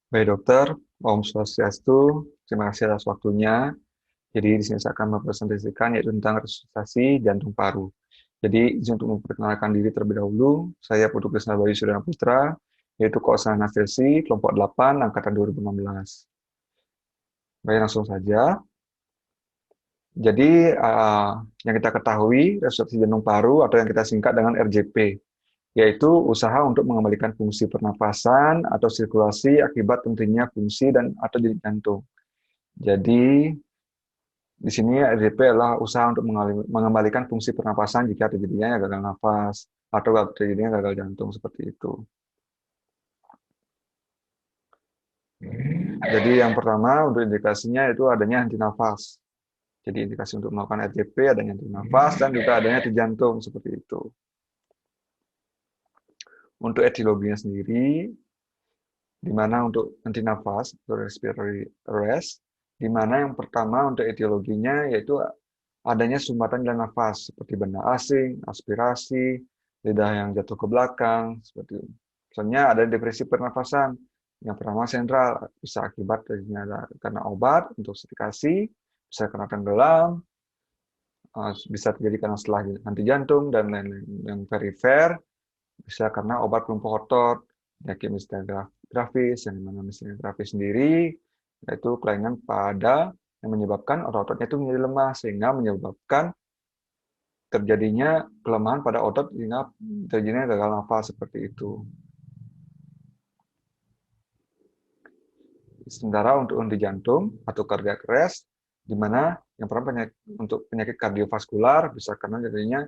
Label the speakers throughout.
Speaker 1: Baik dokter, Om Swastiastu, terima kasih atas waktunya. Jadi di sini saya akan mempresentasikan yaitu tentang resusitasi jantung paru. Jadi izin untuk memperkenalkan diri terlebih dahulu, saya Putu Krisna Bayu Suryana Putra, yaitu koordinan anestesi kelompok 8 angkatan 2016. Baik, langsung saja. Jadi yang kita ketahui resusitasi jantung paru atau yang kita singkat dengan RJP, yaitu usaha untuk mengembalikan fungsi pernapasan atau sirkulasi akibat hentinya fungsi dan atau denyut jantung. Jadi di sini RDP adalah usaha untuk mengembalikan fungsi pernapasan jika terjadinya gagal nafas atau terjadinya gagal jantung seperti itu. Jadi yang pertama untuk indikasinya itu adanya henti nafas. Jadi indikasi untuk melakukan RDP adanya henti nafas dan juga adanya henti jantung seperti itu. Untuk etiologinya sendiri, di mana untuk henti nafas atau respiratory arrest, di mana yang pertama untuk etiologinya yaitu adanya sumbatan dalam nafas seperti benda asing, aspirasi, lidah yang jatuh ke belakang, seperti itu. Misalnya ada depresi pernafasan, yang pertama sentral, bisa akibat karena obat untuk intoxikasi, bisa karena tenggelam, bisa terjadi karena setelah henti jantung, dan lain-lain. Yang perifer, bisa karena obat pelumpuh otot, penyakit misalnya grafis, yang dimana misalnya grafis sendiri, yaitu kelainan pada yang menyebabkan otot-ototnya itu menjadi lemah, sehingga menyebabkan terjadinya kelemahan pada otot sehingga terjadinya gagal nafas seperti itu. Sementara untuk henti jantung atau cardiac arrest, di mana yang pertama untuk penyakit kardiovaskular bisa karena jadinya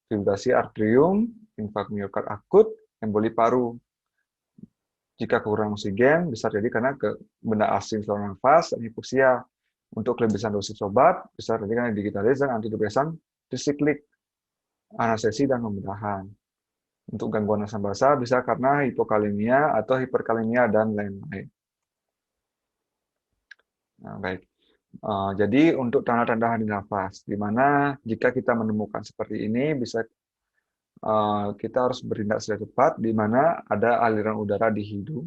Speaker 1: fibrillasi atrium, infark miokard akut, emboli paru. Jika kurang oksigen, bisa terjadi karena benda asing saluran nafas dan hipoksia. Untuk kelebihan dosis obat, bisa terjadi karena digitalis dan antidepresan trisiklik, anestesi, dan pembedahan. Untuk gangguan asam basah bisa karena hipokalemia atau hiperkalemia dan lain-lain. Nah, baik. Jadi untuk tanda-tanda henti nafas, di mana jika kita menemukan seperti ini, bisa kita harus bertindak secara cepat, di mana ada aliran udara di hidung.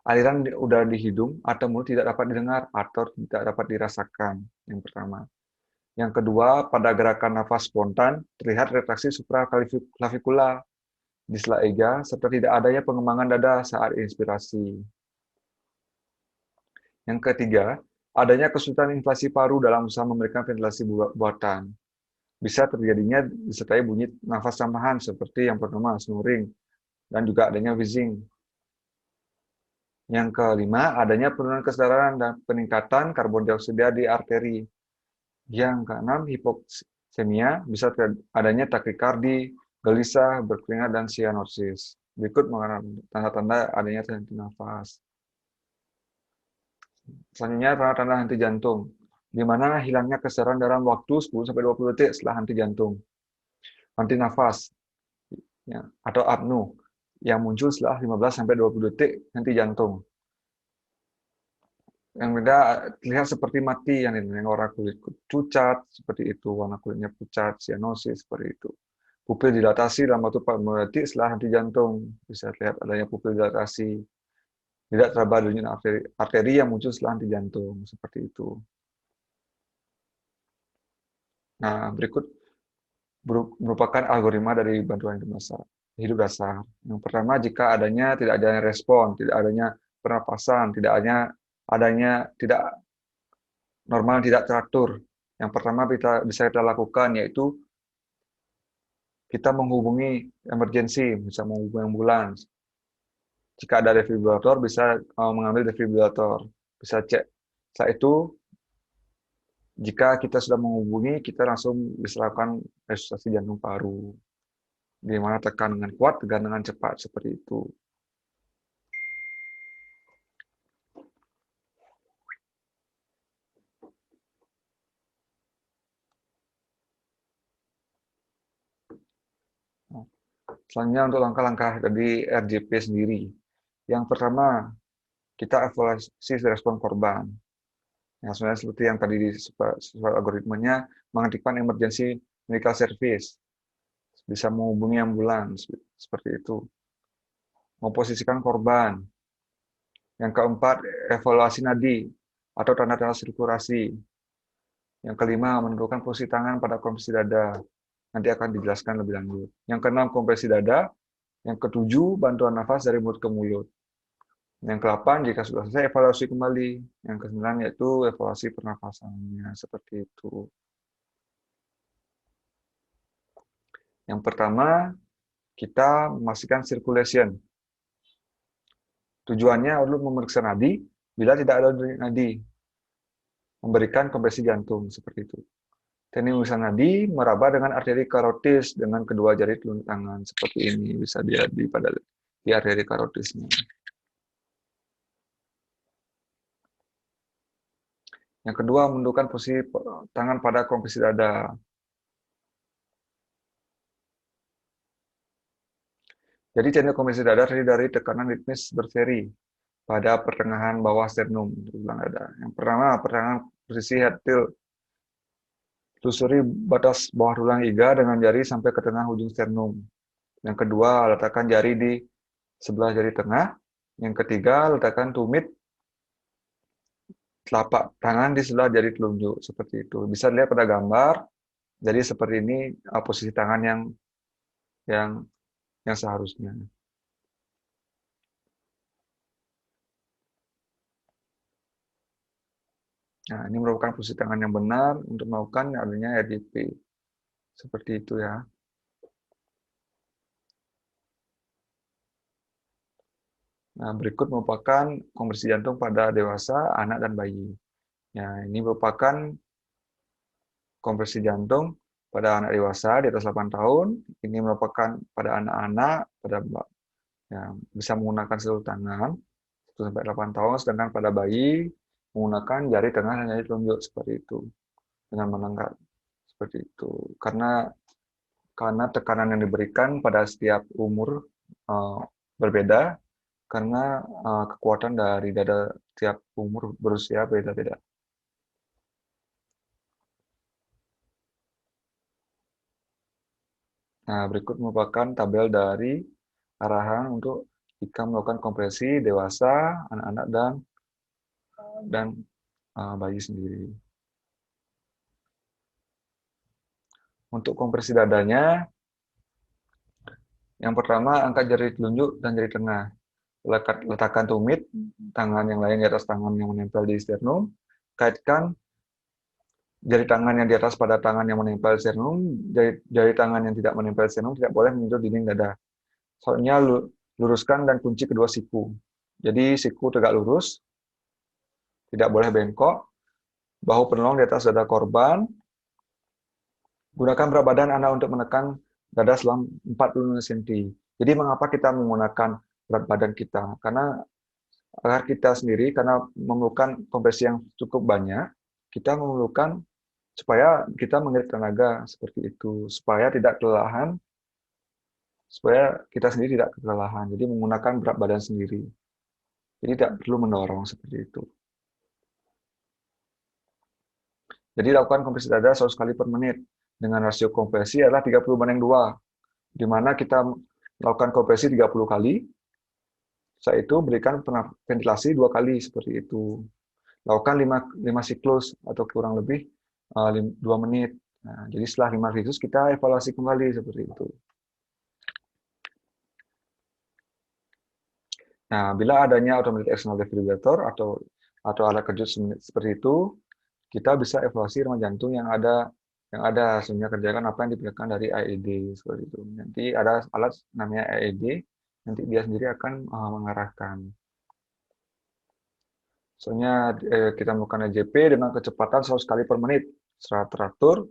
Speaker 1: Aliran udara di hidung atau mulut tidak dapat didengar atau tidak dapat dirasakan. Yang pertama. Yang kedua, pada gerakan nafas spontan terlihat retraksi supraklavikula di sela ega serta tidak adanya pengembangan dada saat inspirasi. Yang ketiga, adanya kesulitan inflasi paru dalam usaha memberikan ventilasi buatan. Bisa terjadinya disertai bunyi nafas tambahan seperti yang pertama snoring dan juga adanya wheezing. Yang kelima, adanya penurunan kesadaran dan peningkatan karbon dioksida di arteri. Yang keenam, hipoksemia, bisa adanya takikardi, gelisah, berkeringat, dan sianosis. Berikut tanda-tanda adanya henti nafas. Selanjutnya tanda-tanda henti jantung, di mana hilangnya kesadaran dalam waktu 10-20 detik setelah henti jantung. Henti nafas, ya, atau apnu, yang muncul setelah 15-20 detik henti jantung. Yang beda terlihat seperti mati, yang warna kulit pucat, seperti itu, warna kulitnya pucat, sianosis, seperti itu. Pupil dilatasi dalam waktu 40 detik setelah henti jantung. Bisa terlihat adanya pupil dilatasi. Tidak teraba denyut arteri yang muncul setelah henti jantung, seperti itu. Nah, berikut merupakan algoritma dari bantuan hidup dasar. Yang pertama, jika tidak adanya respon, tidak adanya pernapasan, tidak adanya tidak normal, tidak teratur. Yang pertama bisa kita lakukan yaitu kita menghubungi emergensi, bisa menghubungi ambulans. Jika ada defibrilator, bisa mengambil defibrilator. Bisa cek. Setelah itu, jika kita sudah menghubungi, kita langsung bisa lakukan resusitasi jantung paru. Di mana tekan dengan kuat, tekan dengan cepat, seperti itu. Selanjutnya untuk langkah-langkah dari RJP sendiri. Yang pertama, kita evaluasi respon korban. Yang sebenarnya seperti yang tadi sesuai algoritmanya, mengaktifkan emergency medical service, bisa menghubungi ambulans, seperti itu. Memposisikan korban. Yang keempat, evaluasi nadi atau tanda-tanda sirkulasi. Yang kelima, menentukan posisi tangan pada kompresi dada. Nanti akan dijelaskan lebih lanjut. Yang keenam, kompresi dada. Yang ketujuh, bantuan nafas dari mulut ke mulut. Yang ke-8, jika sudah selesai, evaluasi kembali. Yang ke-9, yaitu evaluasi pernafasannya. Seperti itu. Yang pertama, kita memastikan circulation. Tujuannya untuk memeriksa nadi, bila tidak ada nadi, memberikan kompresi jantung, seperti itu. Teknik pemeriksaan nadi meraba dengan arteri karotis dengan kedua jari telunjuk tangan, seperti ini. Bisa dilihat di arteri karotisnya. Yang kedua, menundukkan posisi tangan pada kompresi dada. Jadi teknik kompresi dada terdiri dari tekanan ritmis berseri pada pertengahan bawah sternum, tulang dada. Yang pertama, pertengahan posisi head tilt. Telusuri batas bawah tulang iga dengan jari sampai ke tengah ujung sternum. Yang kedua, letakkan jari di sebelah jari tengah. Yang ketiga, letakkan tumit telapak tangan di sebelah jari telunjuk, seperti itu. Bisa dilihat pada gambar. Jadi seperti ini posisi tangan yang seharusnya. Nah, ini merupakan posisi tangan yang benar untuk melakukan adanya RDP. Seperti itu ya. Nah, berikut merupakan kompresi jantung pada dewasa, anak, dan bayi. Nah, ini merupakan kompresi jantung pada anak dewasa di atas 8 tahun. Ini merupakan pada anak-anak pada yang bisa menggunakan seluruh tangan 1-8 tahun, sedangkan pada bayi menggunakan jari tengah dan jari telunjuk, seperti itu, dengan menenggak, seperti itu. Karena tekanan yang diberikan pada setiap umur berbeda, karena kekuatan dari dada tiap umur berusia beda-beda. Nah, berikut merupakan tabel dari arahan untuk jika melakukan kompresi dewasa, anak-anak, dan bayi sendiri. Untuk kompresi dadanya, yang pertama angkat jari telunjuk dan jari tengah. Letakkan tumit, tangan yang lain di atas tangan yang menempel di sternum. Kaitkan jari tangan yang di atas pada tangan yang menempel sternum. Jari tangan yang tidak menempel sternum tidak boleh menyentuh dinding dada. Soalnya luruskan dan kunci kedua siku. Jadi siku tegak lurus, tidak boleh bengkok. Bahu penolong di atas dada korban. Gunakan berat badan Anda untuk menekan dada selama 45 cm. Jadi mengapa kita menggunakan berat badan kita? Karena agar kita sendiri, karena memerlukan kompresi yang cukup banyak, kita memerlukan supaya kita mengirit tenaga seperti itu, supaya tidak kelelahan, supaya kita sendiri tidak kelelahan. Jadi menggunakan berat badan sendiri. Jadi tidak perlu mendorong seperti itu. Jadi lakukan kompresi dada 100 kali per menit dengan rasio kompresi adalah 30/2, di mana kita melakukan kompresi 30 kali, setelah itu berikan ventilasi 2 kali seperti itu. Lakukan 5 siklus atau kurang lebih 2 menit. Nah, jadi setelah 5 siklus kita evaluasi kembali seperti itu. Nah, bila adanya automatic external defibrillator atau alat kejut seperti itu, kita bisa evaluasi irama jantung yang ada sehingga kerjakan apa yang diperlukan dari AED seperti itu. Nanti ada alat namanya AED, nanti dia sendiri akan mengarahkan. Soalnya kita melakukan EJP dengan kecepatan 100 kali per menit secara teratur,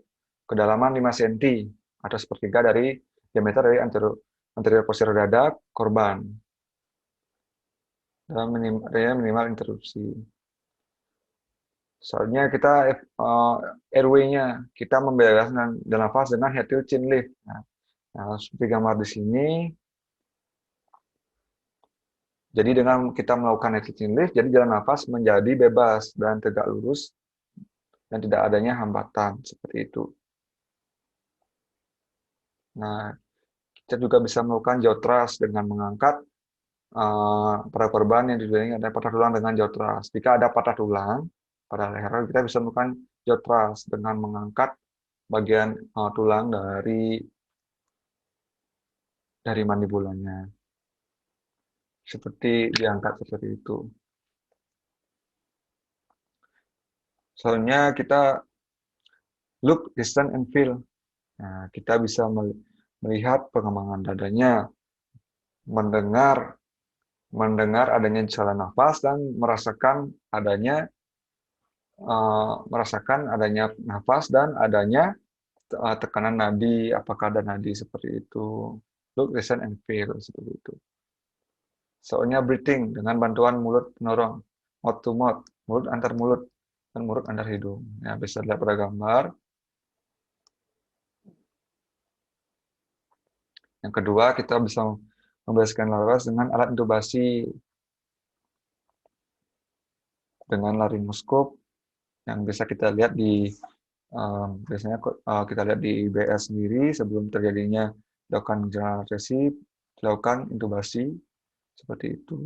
Speaker 1: kedalaman 5 cm atau sepertiga dari diameter dari anterior posterior dada korban, dan minimal interupsi. Soalnya kita airway-nya kita membebaskan nafas dengan head tilt chin lift. Nah, seperti gambar di sini. Jadi dengan kita melakukan head tilt chin lift, jadi jalan nafas menjadi bebas dan tegak lurus dan tidak adanya hambatan seperti itu. Nah, kita juga bisa melakukan jaw thrust dengan mengangkat pada korban yang diduga ada patah tulang dengan jaw thrust. Jika ada patah tulang pada leher, kita bisa melakukan jaw thrust dengan mengangkat bagian tulang dari mandibulanya, seperti diangkat seperti itu. Soalnya kita look, listen, and feel. Nah, kita bisa melihat pengembangan dadanya, mendengar adanya saluran nafas dan merasakan adanya nafas dan adanya tekanan nadi, apakah ada nadi seperti itu. Look, listen, and feel seperti itu. Soalnya breathing dengan bantuan mulut penorong, mouth to mouth, mulut antar mulut dan mulut antar hidung. Ya, bisa dilihat pada gambar. Yang kedua, kita bisa membereskan nafas dengan alat intubasi dengan laryngoskop yang bisa kita lihat biasanya kita lihat di IBS sendiri sebelum terjadinya dilakukan general anestesi, dilakukan intubasi seperti itu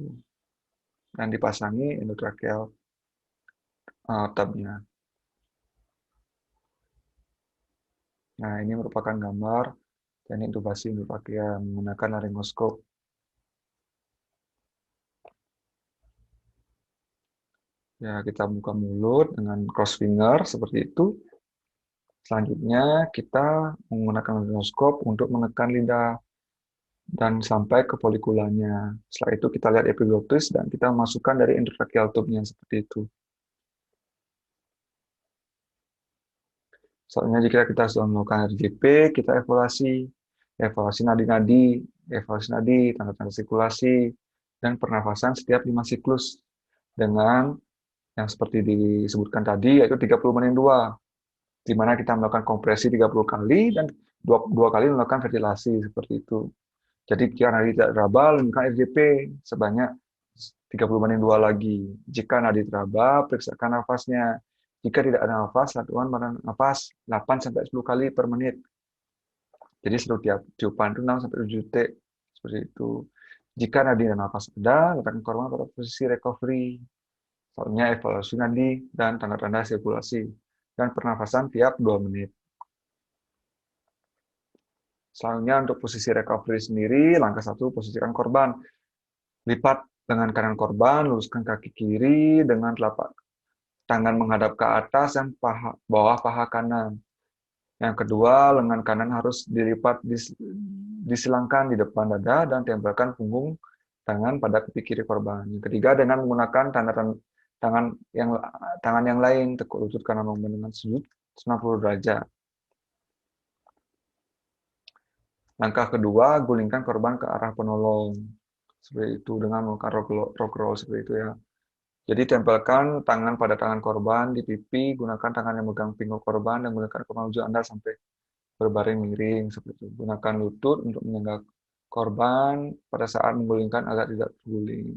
Speaker 1: dan dipasangi endotracheal tabnya. Nah, ini merupakan gambar teknik intubasi endotracheal menggunakan laryngoskop. Ya, kita buka mulut dengan cross finger seperti itu. Selanjutnya, kita menggunakan laryngoskop untuk menekan lidah dan sampai ke folikulanya. Setelah itu kita lihat epiglottis dan kita masukkan dari endotracheal tube-nya seperti itu. Soalnya jika kita sudah melakukan RJP, kita evaluasi nadi, tanda-tanda sirkulasi, dan pernafasan setiap 5 siklus dengan yang seperti disebutkan tadi, yaitu 30 banding 2, di mana kita melakukan kompresi 30 kali dan 2 kali melakukan ventilasi seperti itu. Jadi jika nadi tidak teraba, lakukan RJP sebanyak 30 banding 2 lagi. Jika nadi teraba, periksakan nafasnya. Jika tidak ada nafas, lakukan nafas 8-10 kali per menit. Jadi setiap tiupan itu 6-7 detik. Seperti itu. Jika nadi dan nafas ada, letakkan korban pada posisi recovery. Soalnya evaluasi nadi dan tanda-tanda sirkulasi. Dan pernafasan tiap 2 menit. Selanjutnya untuk posisi recovery sendiri, langkah 1, posisikan korban. Lipat lengan kanan korban, luruskan kaki kiri dengan telapak tangan menghadap ke atas dan bawah paha kanan. Yang kedua, lengan kanan harus dilipat, disilangkan di depan dada dan tempelkan punggung tangan pada pipi kiri korban. Yang ketiga, dengan menggunakan tangan yang lain, tekuk lutut kanan dengan sudut 90 derajat. Langkah kedua, gulingkan korban ke arah penolong. Seperti itu dengan melakukan rock roll seperti itu ya. Jadi tempelkan tangan pada tangan korban di pipi, gunakan tangan yang megang pinggul korban dan gunakan kemaluan Anda sampai berbaring miring seperti itu. Gunakan lutut untuk menyangga korban pada saat menggulingkan agar tidak terguling.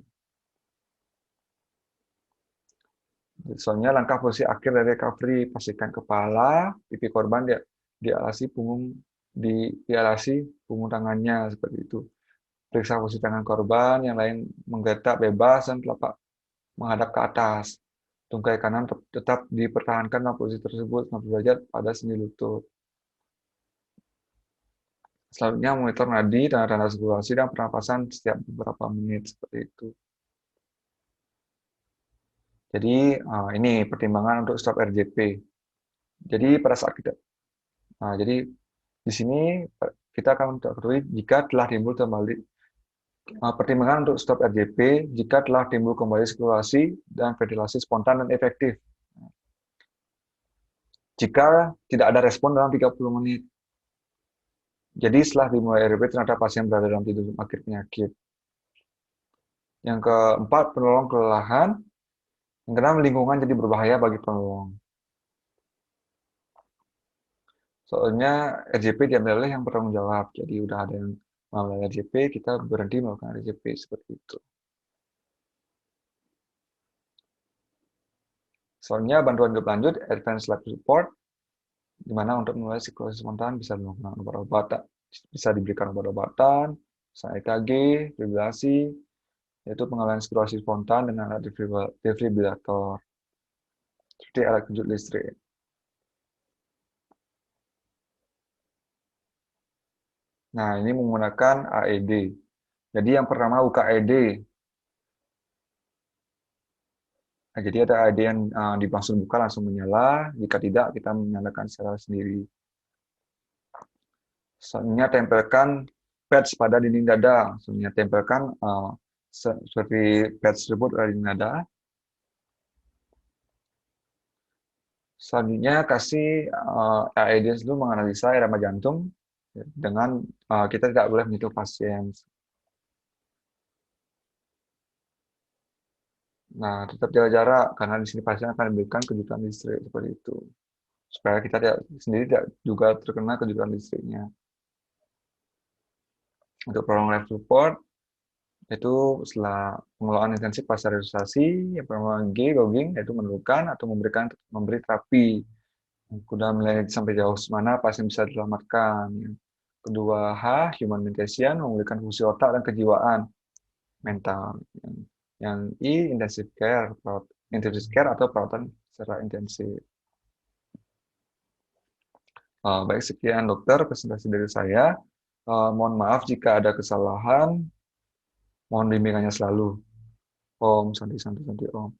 Speaker 1: Soalnya langkah posisi akhir dari recovery, pastikan kepala, pipi korban dialasi punggung tangannya seperti itu. Periksa posisi tangan korban, yang lain menggeletak bebas dan telapak menghadap ke atas. Tungkai kanan tetap dipertahankan dalam posisi tersebut 90 derajat pada sendi lutut. Selanjutnya monitor nadi, tanda-tanda sirkulasi, dan pernapasan setiap beberapa menit seperti itu. Jadi ini pertimbangan untuk stop RJP. Jadi pada saat jadi di sini kita akan ketahui jika telah timbul kembali pertimbangan untuk stop RJP jika telah timbul kembali sirkulasi dan ventilasi spontan dan efektif. Jika tidak ada respon dalam 30 menit. Jadi setelah dimulai RJP ternyata pasien berada dalam tidur akhir penyakit. Yang keempat, penolong kelelahan. Yang keenam, lingkungan jadi berbahaya bagi penolong. Soalnya RJP diambil oleh yang bertanggung jawab. Jadi udah ada yang melakukan RJP, kita berhenti melakukan RJP seperti itu. Soalnya bantuan hidup lanjut, advanced life support, di mana untuk memulai sirkulasi spontan bisa melakukan obat-obatan, bisa diberikan obat-obatan, bisa EKG, fibrillasi, yaitu pengalihan sirkulasi spontan dengan alat defibrilator, seperti alat kejut listrik. Nah, ini menggunakan AED. Jadi yang pertama UKED. Nah, jadi ada AED yang langsung buka langsung menyala. Jika tidak, kita menyalakan secara sendiri. Selanjutnya tempelkan patch pada dinding dada. Selanjutnya tempelkan seperti patch tersebut pada dinding dada. Selanjutnya kasih AED itu menganalisa irama jantung dengan kita tidak boleh menyentuh pasien. Nah, tetap jaga jarak karena di sini pasien akan diberikan kejutan listrik seperti itu. Supaya kita sendiri tidak juga terkena kejutan listriknya. Untuk prolong life support, itu setelah pengelolaan intensif pasca resusitasi, yang pertama gogging, yaitu menurunkan atau memberi terapi. Kemudian melihat sampai jauh mana pasien bisa diselamatkan. Kedua, human mentation, memulihkan fungsi otak dan kejiwaan mental. Yang I, intensive care atau perawatan secara intensif. Baik, sekian dokter presentasi dari saya. Mohon maaf jika ada kesalahan. Mohon bimbingannya selalu. Om Santi Santi Santi Om.